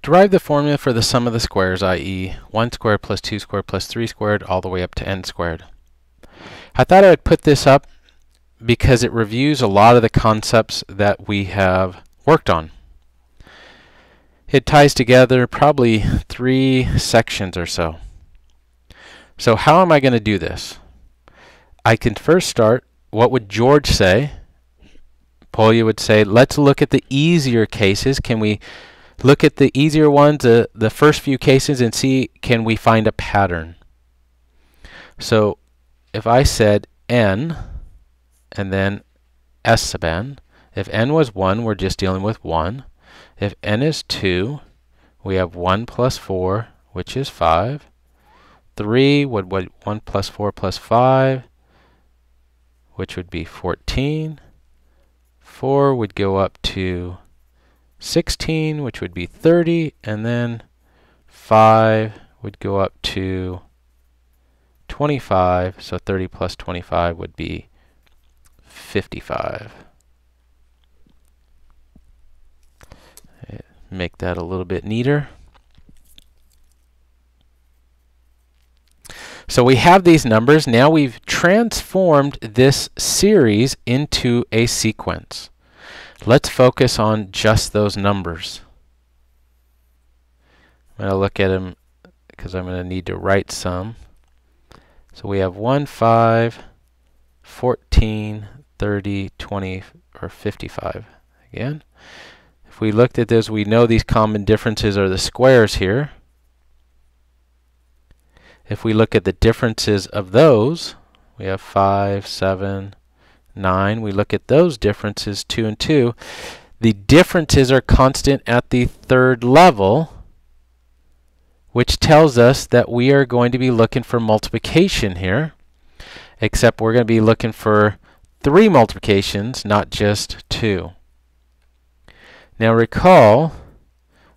Derive the formula for the sum of the squares, i.e. 1 squared plus 2 squared plus 3 squared all the way up to n squared. I thought I would put this up because it reviews a lot of the concepts that we have worked on. It ties together probably 3 sections or so. So how am I going to do this? I can first start, what would George say? Polya would say, let's look at the easier cases. Can we look at the easier ones, the first few cases, and see, can we find a pattern? So if I said n, and then s sub n, if n was 1, we're just dealing with 1. If n is 2, we have 1 plus 4, which is 5. 3 would 1 plus 4 plus 5, which would be 14. 4 would go up to 16, which would be 30, and then 5 would go up to 25, so 30 plus 25 would be 55. Make that a little bit neater. So we have these numbers. Now we've transformed this series into a sequence. Let's focus on just those numbers. I'm going to look at them because I'm going to need to write some. So we have 1, 5, 14, 30, 20, or 55. Again, if we looked at this, we know these common differences are the squares here. If we look at the differences of those, we have 5, 7, 9. We look at those differences, 2 and 2. The differences are constant at the third level, which tells us that we are going to be looking for multiplication here, except we're going to be looking for 3 multiplications, not just 2. Now recall,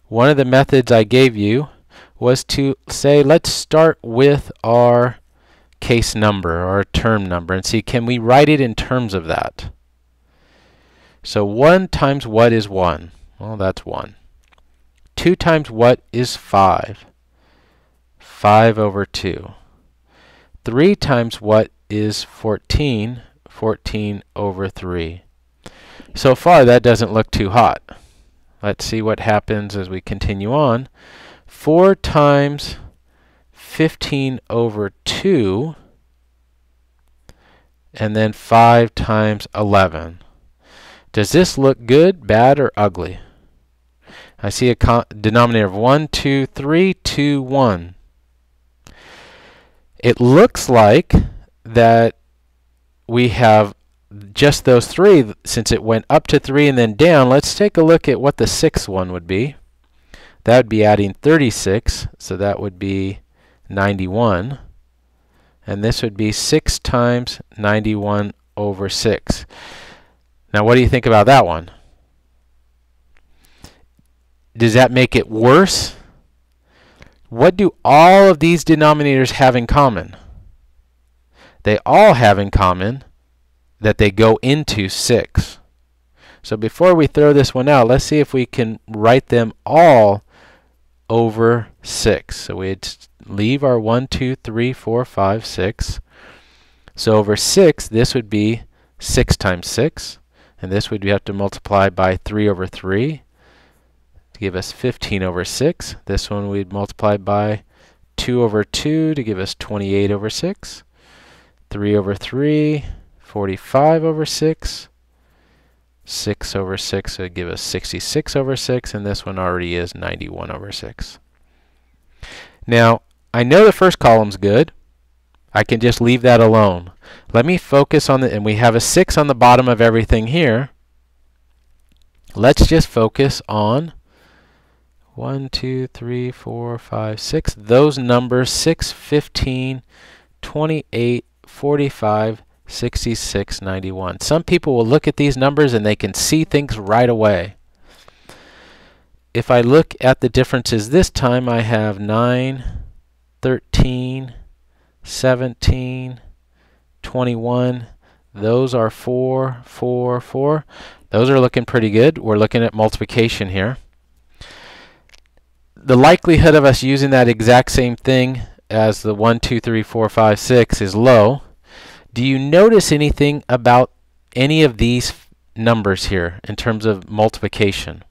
one of the methods I gave you was to say, let's start with our case number, or term number, and see, can we write it in terms of that? So 1 times what is 1? Well, that's 1. 2 times what is 5? 5 over 2. 3 times what is 14? 14 over 3. So far, that doesn't look too hot. Let's see what happens as we continue on. 4 times 15 over 2, and then 5 times 11. Does this look good, bad, or ugly? I see a denominator of 1, 2, 3, 2, 1. It looks like that we have just those 3, since it went up to 3 and then down. Let's take a look at what the 6th one would be. That would be adding 36, so that would be 91. And this would be 6 times 91 over 6. Now what do you think about that one? Does that make it worse? What do all of these denominators have in common? They all have in common that they go into 6. So before we throw this one out, let's see if we can write them all over 6. So we'd leave our 1, 2, 3, 4, 5, 6. So over 6, this would be 6 times 6. And this would have to multiply by 3 over 3 to give us 15 over 6. This one we'd multiply by 2 over 2 to give us 28 over 6. 3 over 3, 45 over 6. 6 over 6 would give us 66 over 6, and this one already is 91 over 6. Now, I know the first column's good. I can just leave that alone. Let me focus on and we have a 6 on the bottom of everything here. Let's just focus on 1, 2, 3, 4, 5, 6. Those numbers, 6, 15, 28, 45, 66, 91. Some people will look at these numbers and they can see things right away. If I look at the differences this time, I have 9, 13, 17, 21. Those are 4, 4, 4. Those are looking pretty good. We're looking at multiplication here. the likelihood of us using that exact same thing as the 1, 2, 3, 4, 5, 6 is low. Do you notice anything about any of these numbers here in terms of multiplication?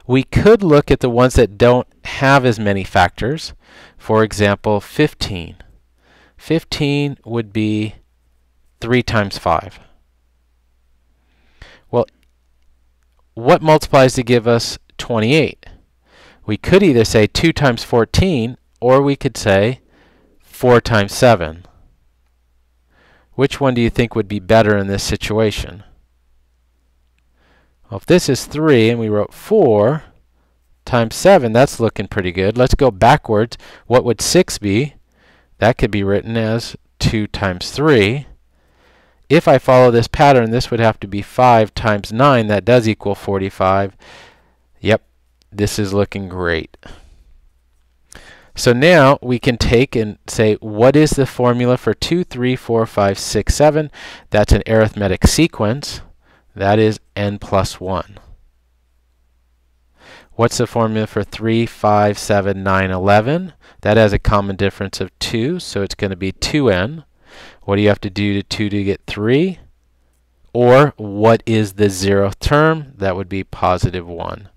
We could look at the ones that don't have as many factors. For example, 15. 15 would be 3 times 5. Well, what multiplies to give us 28? We could either say 2 times 14, or we could say 4 times 7. Which one do you think would be better in this situation? Well, if this is 3 and we wrote 4 times 7, that's looking pretty good. Let's go backwards. What would 6 be? That could be written as 2 times 3. If I follow this pattern, this would have to be 5 times 9. That does equal 45. Yep, this is looking great. So now we can take and say, what is the formula for 2, 3, 4, 5, 6, 7? That's an arithmetic sequence. That is n plus 1. What's the formula for 3, 5, 7, 9, 11? That has a common difference of 2, so it's going to be 2n. What do you have to do to 2 to get 3? Or what is the 0th term? That would be positive 1.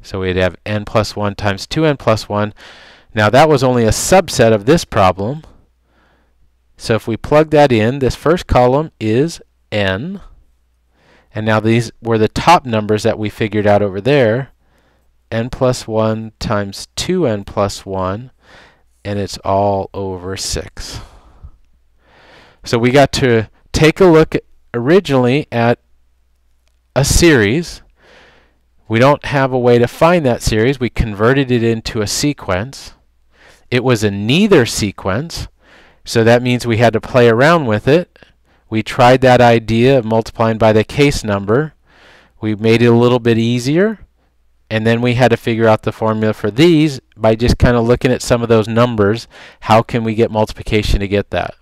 So we'd have n plus 1 times 2n plus 1. Now that was only a subset of this problem. So if we plug that in, this first column is n. And now these were the top numbers that we figured out over there. N plus 1 times 2n plus 1. And it's all over 6. So we got to take a look originally at a series. We don't have a way to find that series. We converted it into a sequence. It was a neither sequence, so that means we had to play around with it. We tried that idea of multiplying by the case number. We made it a little bit easier, and then we had to figure out the formula for these by just kind of looking at some of those numbers. How can we get multiplication to get that?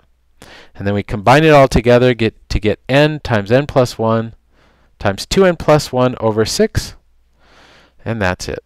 And then we combine it all together to get n times n plus 1 times 2n plus 1 over 6, and that's it.